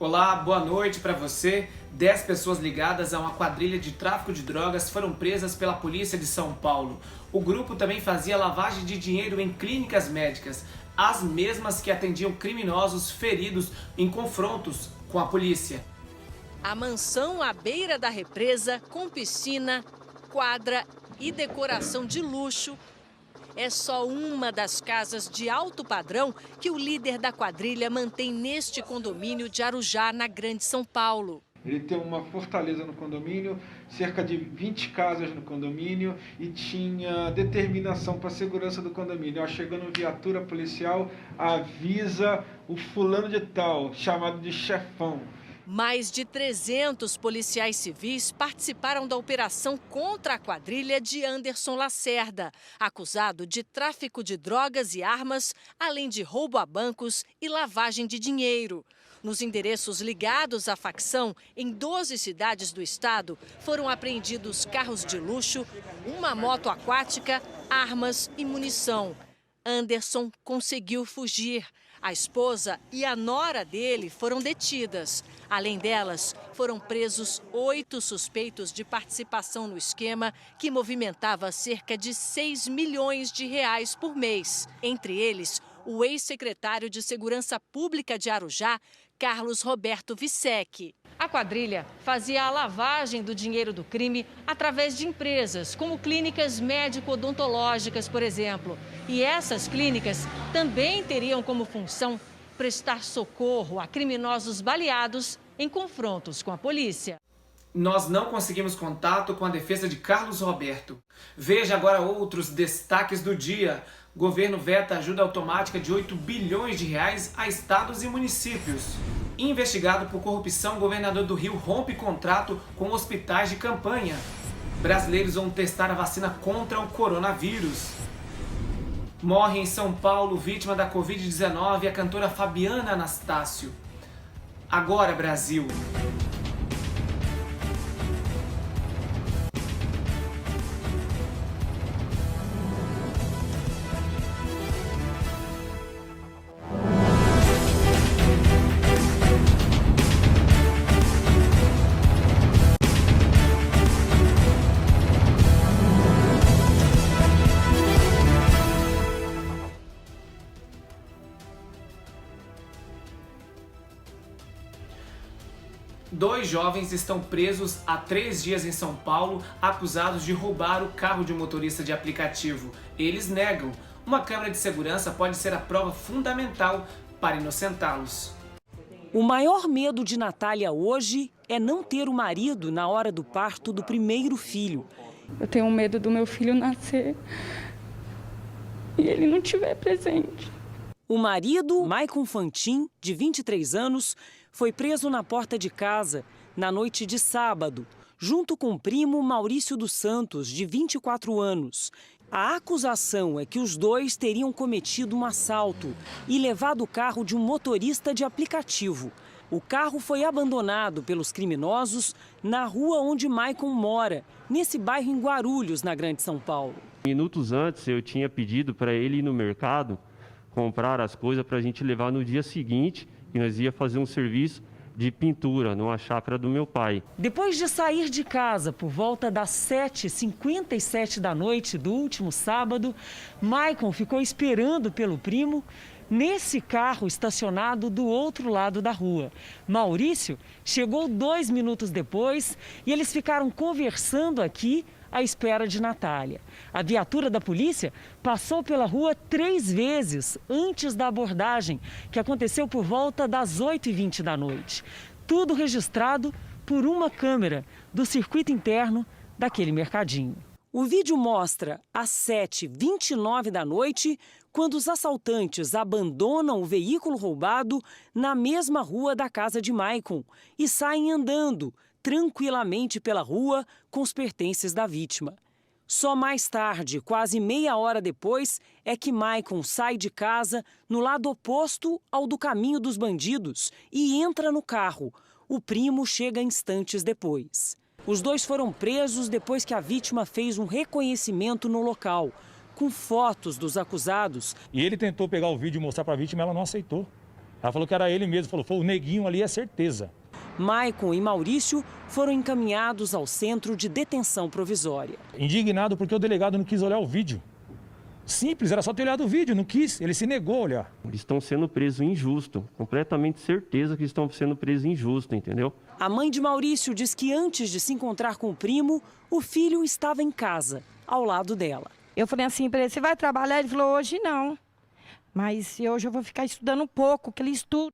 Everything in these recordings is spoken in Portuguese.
Olá, boa noite para você. 10 pessoas ligadas a uma quadrilha de tráfico de drogas foram presas pela polícia de São Paulo. O grupo também fazia lavagem de dinheiro em clínicas médicas, as mesmas que atendiam criminosos feridos em confrontos com a polícia. A mansão à beira da represa, com piscina, quadra e decoração de luxo, é só uma das casas de alto padrão que o líder da quadrilha mantém neste condomínio de Arujá, na Grande São Paulo. Ele tem uma fortaleza no condomínio, cerca de 20 casas no condomínio e tinha determinação para a segurança do condomínio. Chegando viatura policial, avisa o fulano de tal, chamado de chefão. Mais de 300 policiais civis participaram da operação contra a quadrilha de Anderson Lacerda, acusado de tráfico de drogas e armas, além de roubo a bancos e lavagem de dinheiro. Nos endereços ligados à facção, em 12 cidades do estado, foram apreendidos carros de luxo, uma moto aquática, armas e munição. Anderson conseguiu fugir. A esposa e a nora dele foram detidas. Além delas, foram presos 8 suspeitos de participação no esquema que movimentava cerca de 6 milhões de reais por mês. Entre eles, o ex-secretário de Segurança Pública de Arujá, Carlos Roberto Vissec. A quadrilha fazia a lavagem do dinheiro do crime através de empresas, como clínicas médico-odontológicas, por exemplo. E essas clínicas também teriam como função prestar socorro a criminosos baleados em confrontos com a polícia. Nós não conseguimos contato com a defesa de Carlos Roberto. Veja agora outros destaques do dia. Governo veta ajuda automática de 8 bilhões de reais a estados e municípios. Investigado por corrupção, governador do Rio rompe contrato com hospitais de campanha. Brasileiros vão testar a vacina contra o coronavírus. Morre em São Paulo, vítima da Covid-19, a cantora Fabiana Anastácio. Agora, Brasil. Dois jovens estão presos há 3 dias em São Paulo, acusados de roubar o carro de um motorista de aplicativo. Eles negam. Uma câmera de segurança pode ser a prova fundamental para inocentá-los. O maior medo de Natália hoje é não ter o marido na hora do parto do primeiro filho. Eu tenho medo do meu filho nascer e ele não estiver presente. O marido, Maicon Fantin, de 23 anos, foi preso na porta de casa na noite de sábado, junto com o primo Maurício dos Santos, de 24 anos. A acusação é que os dois teriam cometido um assalto e levado o carro de um motorista de aplicativo. O carro foi abandonado pelos criminosos na rua onde Maicon mora, nesse bairro em Guarulhos, na Grande São Paulo. Minutos antes, eu tinha pedido para ele ir no mercado comprar as coisas para a gente levar no dia seguinte, e nós ia fazer um serviço de pintura numa chácara do meu pai. Depois de sair de casa por volta das 7h57 da noite do último sábado, Maicon ficou esperando pelo primo nesse carro estacionado do outro lado da rua. Maurício chegou 2 minutos depois e eles ficaram conversando aqui à espera de Natália. A viatura da polícia passou pela rua 3 vezes antes da abordagem, que aconteceu por volta das 8h20 da noite. Tudo registrado por uma câmera do circuito interno daquele mercadinho. O vídeo mostra às 7h29 da noite, quando os assaltantes abandonam o veículo roubado na mesma rua da casa de Maicon e saem andando tranquilamente pela rua com os pertences da vítima. Só mais tarde, quase meia hora depois, é que Maicon sai de casa no lado oposto ao do caminho dos bandidos e entra no carro. O primo chega instantes depois. Os dois foram presos depois que a vítima fez um reconhecimento no local, com fotos dos acusados. E ele tentou pegar o vídeo e mostrar para a vítima, ela não aceitou. Ela falou que era ele mesmo, falou, foi o neguinho ali, é certeza. Maicon e Maurício foram encaminhados ao centro de detenção provisória. Indignado porque o delegado não quis olhar o vídeo. Simples, era só ter olhado o vídeo, não quis, ele se negou a olhar. Eles estão sendo presos injusto, completamente certeza que estão sendo presos injusto, entendeu? A mãe de Maurício diz que antes de se encontrar com o primo, o filho estava em casa, ao lado dela. Eu falei assim para ele, você vai trabalhar? Ele falou, hoje não. Mas hoje eu vou ficar estudando um pouco, que ele estuda.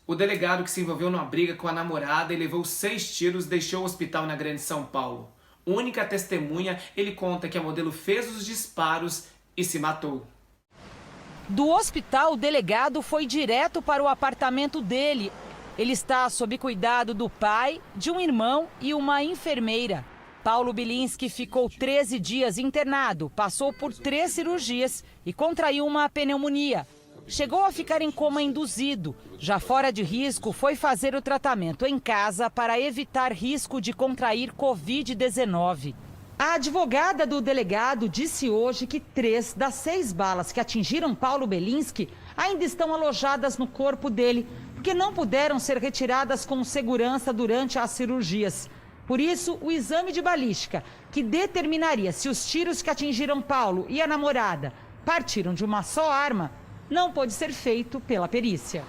O delegado que se envolveu numa briga com a namorada e levou 6 tiros deixou o hospital na Grande São Paulo. Única testemunha, ele conta que a modelo fez os disparos e se matou. Do hospital, o delegado foi direto para o apartamento dele. Ele está sob cuidado do pai, de um irmão e uma enfermeira. Paulo Bilinski ficou 13 dias internado, passou por 3 cirurgias e contraiu uma pneumonia. Chegou a ficar em coma induzido. Já fora de risco, foi fazer o tratamento em casa para evitar risco de contrair Covid-19. A advogada do delegado disse hoje que 3 das 6 balas que atingiram Paulo Bilinski ainda estão alojadas no corpo dele, porque não puderam ser retiradas com segurança durante as cirurgias. Por isso, o exame de balística, que determinaria se os tiros que atingiram Paulo e a namorada partiram de uma só arma, não pôde ser feito pela perícia.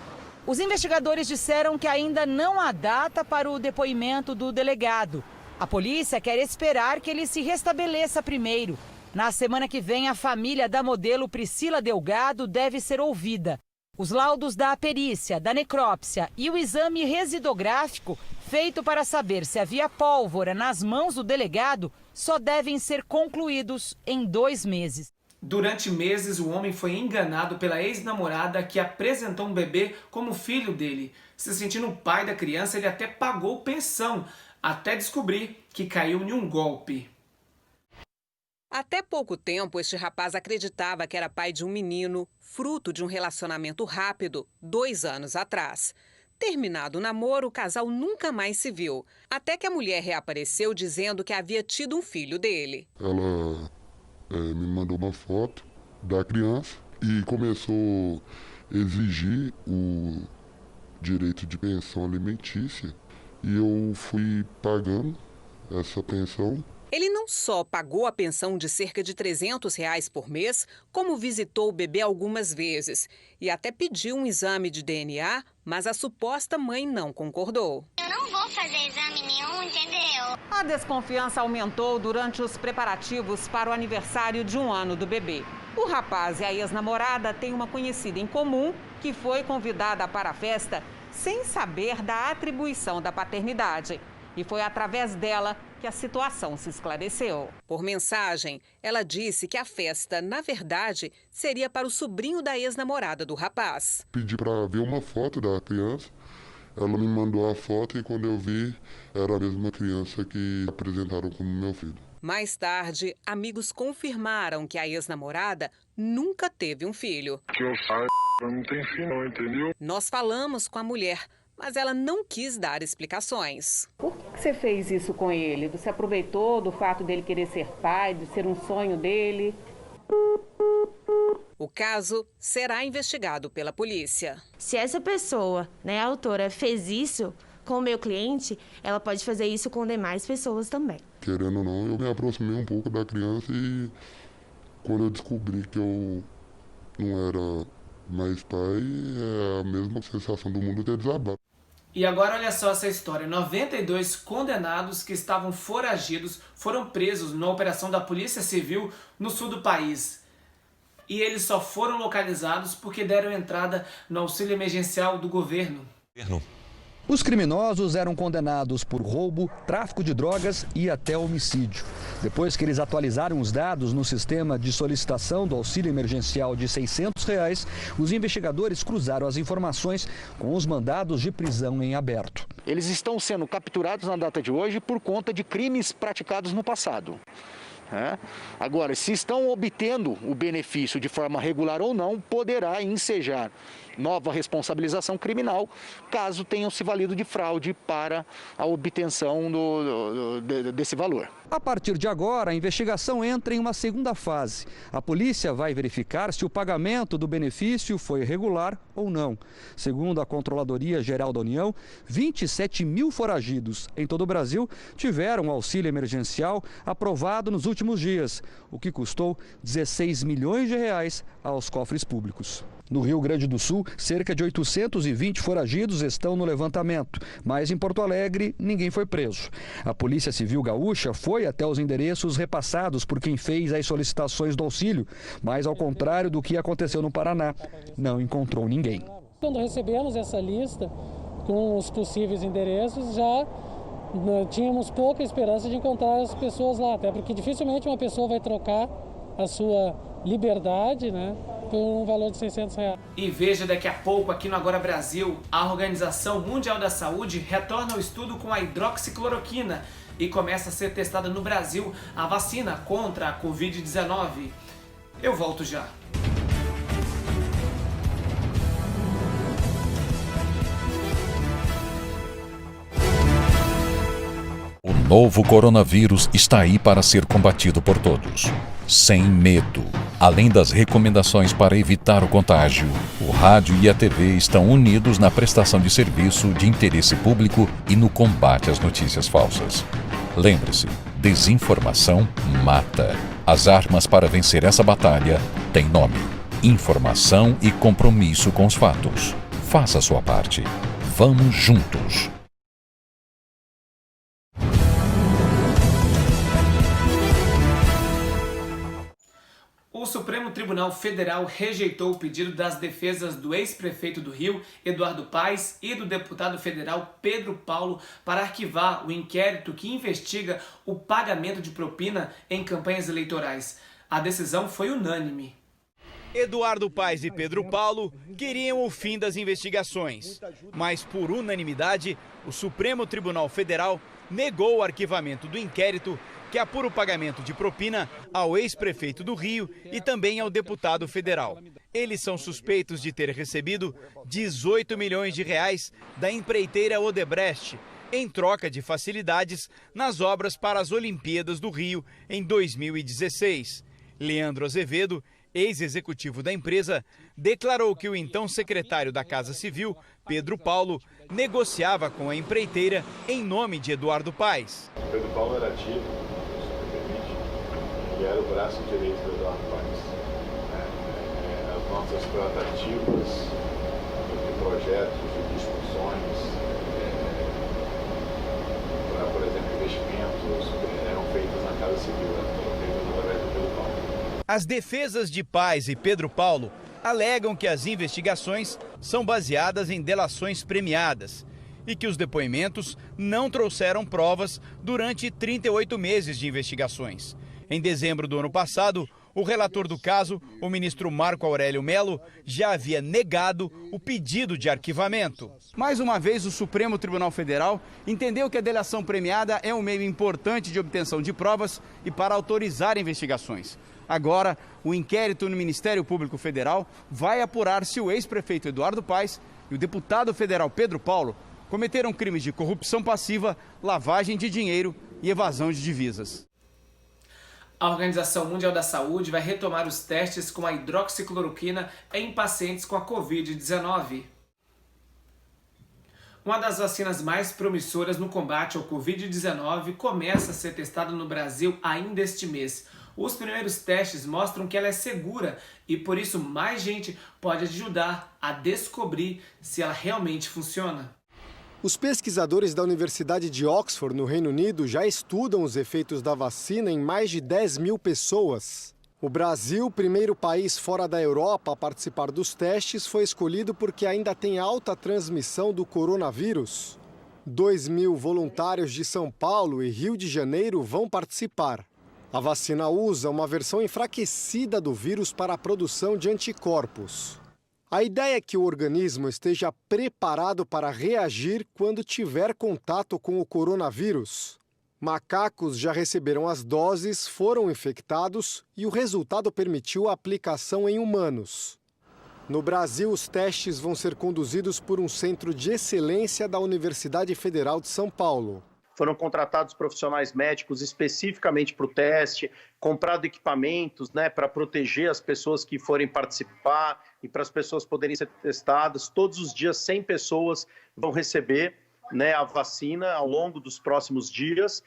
Os investigadores disseram que ainda não há data para o depoimento do delegado. A polícia quer esperar que ele se restabeleça primeiro. Na semana que vem, a família da modelo Priscila Delgado deve ser ouvida. Os laudos da perícia, da necrópsia e o exame residográfico, feito para saber se havia pólvora nas mãos do delegado, só devem ser concluídos em 2 meses. Durante meses, o homem foi enganado pela ex-namorada que apresentou um bebê como filho dele. Se sentindo o pai da criança, ele até pagou pensão, até descobrir que caiu em um golpe. Até pouco tempo, este rapaz acreditava que era pai de um menino, fruto de um relacionamento rápido, 2 anos atrás. Terminado o namoro, o casal nunca mais se viu, até que a mulher reapareceu dizendo que havia tido um filho dele. Ela me mandou uma foto da criança e começou a exigir o direito de pensão alimentícia e eu fui pagando essa pensão. Ele não só pagou a pensão de cerca de R$300 por mês, como visitou o bebê algumas vezes e até pediu um exame de DNA, mas a suposta mãe não concordou. Eu não vou fazer exame nenhum, entendeu? A desconfiança aumentou durante os preparativos para o aniversário de 1 ano do bebê. O rapaz e a ex-namorada têm uma conhecida em comum que foi convidada para a festa sem saber da atribuição da paternidade. E foi através dela que a situação se esclareceu. Por mensagem, ela disse que a festa, na verdade, seria para o sobrinho da ex-namorada do rapaz. Pedi para ver uma foto da criança, ela me mandou a foto e quando eu vi, era a mesma criança que apresentaram como meu filho. Mais tarde, amigos confirmaram que a ex-namorada nunca teve um filho. Que eu saiba, não tem filho não, entendeu? Nós falamos com a mulher, mas ela não quis dar explicações. Por que você fez isso com ele? Você aproveitou do fato dele querer ser pai, de ser um sonho dele? O caso será investigado pela polícia. Se essa pessoa, a autora, fez isso com o meu cliente, ela pode fazer isso com demais pessoas também. Querendo ou não, eu me aproximei um pouco da criança e quando eu descobri que eu não era mais pai, é a mesma sensação do mundo ter desabado. E agora olha só essa história, 92 condenados que estavam foragidos foram presos numa operação da Polícia Civil no sul do país. E eles só foram localizados porque deram entrada no auxílio emergencial do governo. Os criminosos eram condenados por roubo, tráfico de drogas e até homicídio. Depois que eles atualizaram os dados no sistema de solicitação do auxílio emergencial de R$600, os investigadores cruzaram as informações com os mandados de prisão em aberto. Eles estão sendo capturados na data de hoje por conta de crimes praticados no passado. Agora, se estão obtendo o benefício de forma regular ou não, poderá ensejar nova responsabilização criminal, caso tenham se valido de fraude para a obtenção desse valor. A partir de agora, a investigação entra em uma segunda fase. A polícia vai verificar se o pagamento do benefício foi regular ou não. Segundo a Controladoria Geral da União, 27 mil foragidos em todo o Brasil tiveram auxílio emergencial aprovado nos últimos dias, o que custou 16 milhões de reais aos cofres públicos. No Rio Grande do Sul, cerca de 820 foragidos estão no levantamento, mas em Porto Alegre ninguém foi preso. A Polícia Civil Gaúcha foi até os endereços repassados por quem fez as solicitações do auxílio, mas ao contrário do que aconteceu no Paraná, não encontrou ninguém. Quando recebemos essa lista com os possíveis endereços, já tínhamos pouca esperança de encontrar as pessoas lá, até porque dificilmente uma pessoa vai trocar a sua liberdade, por um valor de R$600. E veja daqui a pouco aqui no Agora Brasil, a Organização Mundial da Saúde retorna ao estudo com a hidroxicloroquina e começa a ser testada no Brasil a vacina contra a Covid-19. Eu volto já. O novo coronavírus está aí para ser combatido por todos, sem medo. Além das recomendações para evitar o contágio, o rádio e a TV estão unidos na prestação de serviço de interesse público e no combate às notícias falsas. Lembre-se, desinformação mata. As armas para vencer essa batalha têm nome: informação e compromisso com os fatos. Faça a sua parte. Vamos juntos. O Supremo Tribunal Federal rejeitou o pedido das defesas do ex-prefeito do Rio, Eduardo Paes, e do deputado federal Pedro Paulo para arquivar o inquérito que investiga o pagamento de propina em campanhas eleitorais. A decisão foi unânime. Eduardo Paes e Pedro Paulo queriam o fim das investigações, mas por unanimidade, o Supremo Tribunal Federal negou o arquivamento do inquérito que apura o pagamento de propina ao ex-prefeito do Rio e também ao deputado federal. Eles são suspeitos de ter recebido 18 milhões de reais da empreiteira Odebrecht em troca de facilidades nas obras para as Olimpíadas do Rio em 2016. Leandro Azevedo, ex-executivo da empresa, declarou que o então secretário da Casa Civil, Pedro Paulo, negociava com a empreiteira em nome de Eduardo Paes. Pedro Paulo era ativo, ele era o braço direito do Eduardo Paes. As nossas tratativas de projetos, de discussões, para, por exemplo, investimentos, eram feitas na Casa Civil, eram feitas através do Pedro Paulo. As defesas de Paes e Pedro Paulo alegam que as investigações são baseadas em delações premiadas e que os depoimentos não trouxeram provas durante 38 meses de investigações. Em dezembro do ano passado, o relator do caso, o ministro Marco Aurélio Mello, já havia negado o pedido de arquivamento. Mais uma vez, o Supremo Tribunal Federal entendeu que a delação premiada é um meio importante de obtenção de provas e para autorizar investigações. Agora, o inquérito no Ministério Público Federal vai apurar se o ex-prefeito Eduardo Paes e o deputado federal Pedro Paulo cometeram crimes de corrupção passiva, lavagem de dinheiro e evasão de divisas. A Organização Mundial da Saúde vai retomar os testes com a hidroxicloroquina em pacientes com a Covid-19. Uma das vacinas mais promissoras no combate ao Covid-19 começa a ser testada no Brasil ainda este mês. Os primeiros testes mostram que ela é segura e por isso mais gente pode ajudar a descobrir se ela realmente funciona. Os pesquisadores da Universidade de Oxford, no Reino Unido, já estudam os efeitos da vacina em mais de 10 mil pessoas. O Brasil, primeiro país fora da Europa a participar dos testes, foi escolhido porque ainda tem alta transmissão do coronavírus. 2.000 voluntários de São Paulo e Rio de Janeiro vão participar. A vacina usa uma versão enfraquecida do vírus para a produção de anticorpos. A ideia é que o organismo esteja preparado para reagir quando tiver contato com o coronavírus. Macacos já receberam as doses, foram infectados e o resultado permitiu a aplicação em humanos. No Brasil, os testes vão ser conduzidos por um centro de excelência da Universidade Federal de São Paulo. Foram contratados profissionais médicos especificamente para o teste, comprado equipamentos, para proteger as pessoas que forem participar e para as pessoas poderem ser testadas. Todos os dias, 100 pessoas vão receber a vacina ao longo dos próximos dias.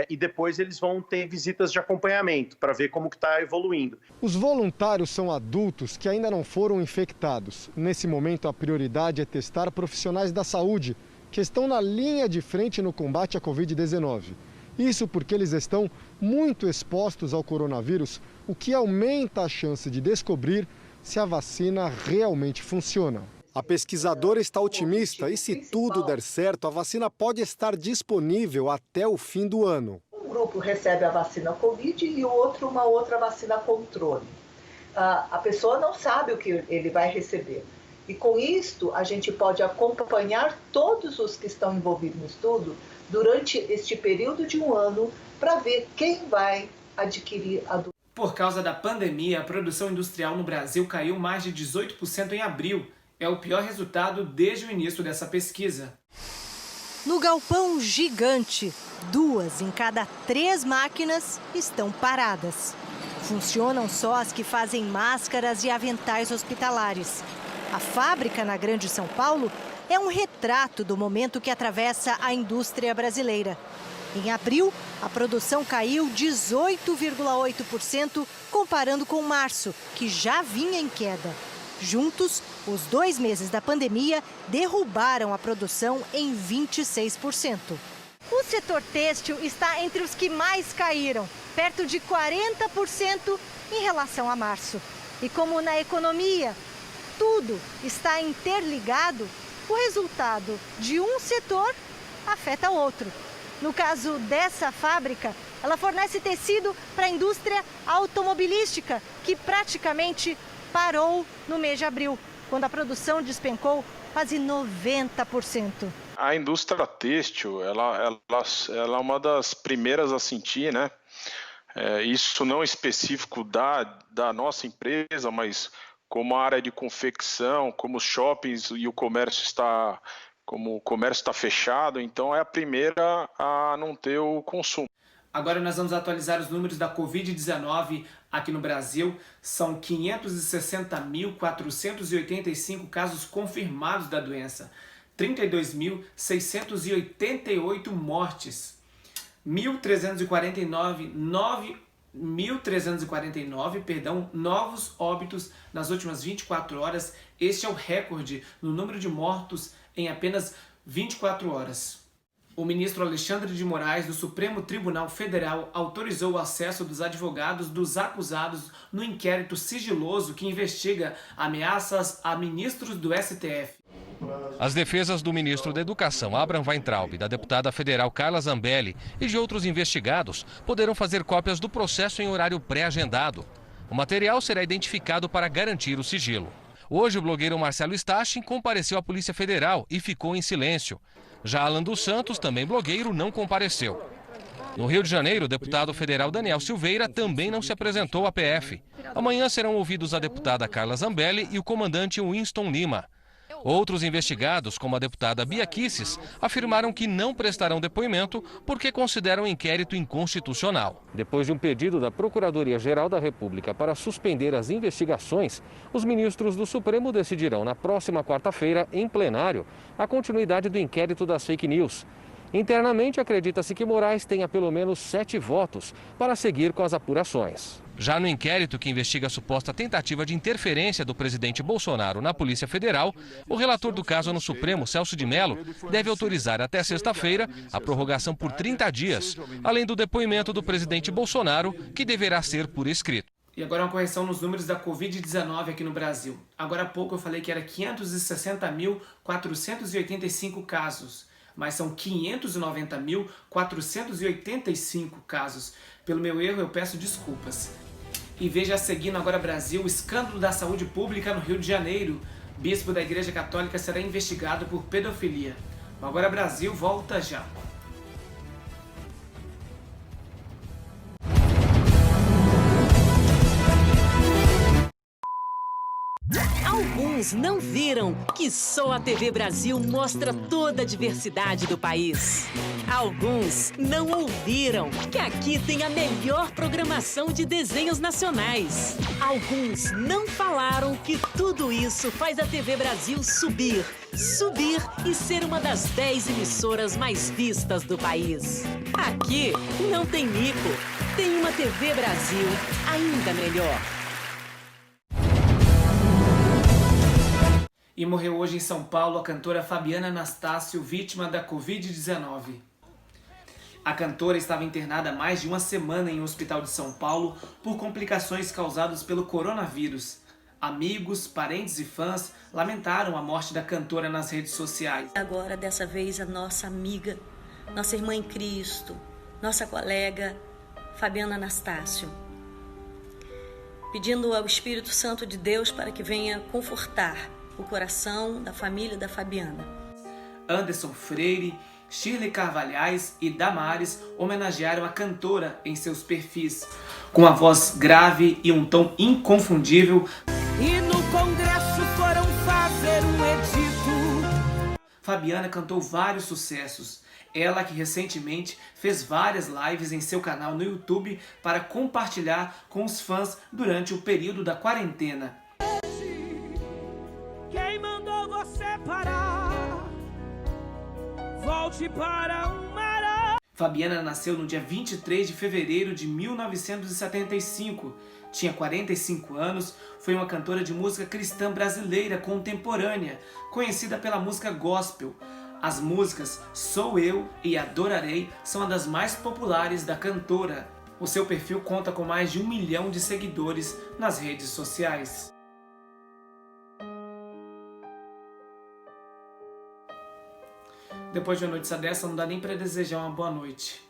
E depois eles vão ter visitas de acompanhamento para ver como que está evoluindo. Os voluntários são adultos que ainda não foram infectados. Nesse momento, a prioridade é testar profissionais da saúde que estão na linha de frente no combate à Covid-19. Isso porque eles estão muito expostos ao coronavírus, o que aumenta a chance de descobrir se a vacina realmente funciona. A pesquisadora está otimista e, se tudo der certo, a vacina pode estar disponível até o fim do ano. Um grupo recebe a vacina Covid e o outro uma outra vacina controle. A pessoa não sabe o que ele vai receber. E com isto, a gente pode acompanhar todos os que estão envolvidos no estudo durante este período de um ano para ver quem vai adquirir a doença. Por causa da pandemia, a produção industrial no Brasil caiu mais de 18% em abril. É o pior resultado desde o início dessa pesquisa. No galpão gigante, 2 em cada 3 máquinas estão paradas. Funcionam só as que fazem máscaras e aventais hospitalares. A fábrica na Grande São Paulo é um retrato do momento que atravessa a indústria brasileira. Em abril, a produção caiu 18,8% comparando com março, que já vinha em queda. Juntos, os 2 meses da pandemia derrubaram a produção em 26%. O setor têxtil está entre os que mais caíram, perto de 40% em relação a março. E como na economia tudo está interligado, o resultado de um setor afeta o outro. No caso dessa fábrica, ela fornece tecido para a indústria automobilística, que praticamente parou no mês de abril, quando a produção despencou quase 90%. A indústria têxtil, ela é uma das primeiras a sentir, isso não específico da nossa empresa, mas como a área de confecção, como os shoppings e o comércio está fechado, então é a primeira a não ter o consumo. Agora nós vamos atualizar os números da Covid-19 aqui no Brasil. São 560.485 casos confirmados da doença, 32.688 mortes, 1.349 novos óbitos nas últimas 24 horas. Este é o recorde no número de mortos em apenas 24 horas. O ministro Alexandre de Moraes, do Supremo Tribunal Federal, autorizou o acesso dos advogados dos acusados no inquérito sigiloso que investiga ameaças a ministros do STF. As defesas do ministro da Educação, Abraham Weintraub, da deputada federal Carla Zambelli e de outros investigados poderão fazer cópias do processo em horário pré-agendado. O material será identificado para garantir o sigilo. Hoje, o blogueiro Marcelo Stachin compareceu à Polícia Federal e ficou em silêncio. Já Alan dos Santos, também blogueiro, não compareceu. No Rio de Janeiro, o deputado federal Daniel Silveira também não se apresentou à PF. Amanhã serão ouvidos a deputada Carla Zambelli e o comandante Winston Lima. Outros investigados, como a deputada Bia Kicis, afirmaram que não prestarão depoimento porque consideram o inquérito inconstitucional. Depois de um pedido da Procuradoria-Geral da República para suspender as investigações, os ministros do Supremo decidirão na próxima quarta-feira, em plenário, a continuidade do inquérito das fake news. Internamente, acredita-se que Moraes tenha pelo menos 7 votos para seguir com as apurações. Já no inquérito que investiga a suposta tentativa de interferência do presidente Bolsonaro na Polícia Federal, o relator do caso no Supremo, Celso de Mello, deve autorizar até sexta-feira a prorrogação por 30 dias, além do depoimento do presidente Bolsonaro, que deverá ser por escrito. E agora uma correção nos números da Covid-19 aqui no Brasil. Agora há pouco eu falei que era 560.485 casos. Mas são 590.485 casos. Pelo meu erro, eu peço desculpas. E veja a seguindo agora Brasil, o escândalo da saúde pública no Rio de Janeiro. Bispo da Igreja Católica será investigado por pedofilia. Agora Brasil volta já. Alguns não viram que só a TV Brasil mostra toda a diversidade do país. Alguns não ouviram que aqui tem a melhor programação de desenhos nacionais. Alguns não falaram que tudo isso faz a TV Brasil subir e ser uma das 10 emissoras mais vistas do país. Aqui não tem mico, tem uma TV Brasil ainda melhor. E morreu hoje em São Paulo a cantora Fabiana Anastácio, vítima da Covid-19. A cantora estava internada há mais de uma semana em um hospital de São Paulo por complicações causadas pelo coronavírus. Amigos, parentes e fãs lamentaram a morte da cantora nas redes sociais. Agora, dessa vez, a nossa amiga, nossa irmã em Cristo, nossa colega Fabiana Anastácio, pedindo ao Espírito Santo de Deus para que venha confortar o coração da família da Fabiana. Anderson Freire, Shirley Carvalhais e Damares homenagearam a cantora em seus perfis. Com a voz grave e um tom inconfundível, e no Congresso foram fazer um edito. Fabiana cantou vários sucessos. Ela que recentemente fez várias lives em seu canal no YouTube para compartilhar com os fãs durante o período da quarentena. Quem mandou você parar? Volte para o mar. Fabiana nasceu no dia 23 de fevereiro de 1975. Tinha 45 anos, foi uma cantora de música cristã brasileira contemporânea, conhecida pela música gospel. As músicas Sou Eu e Adorarei são uma das mais populares da cantora. O seu perfil conta com mais de 1 milhão de seguidores nas redes sociais. Depois de uma notícia dessa, não dá nem para desejar uma boa noite.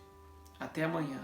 Até amanhã.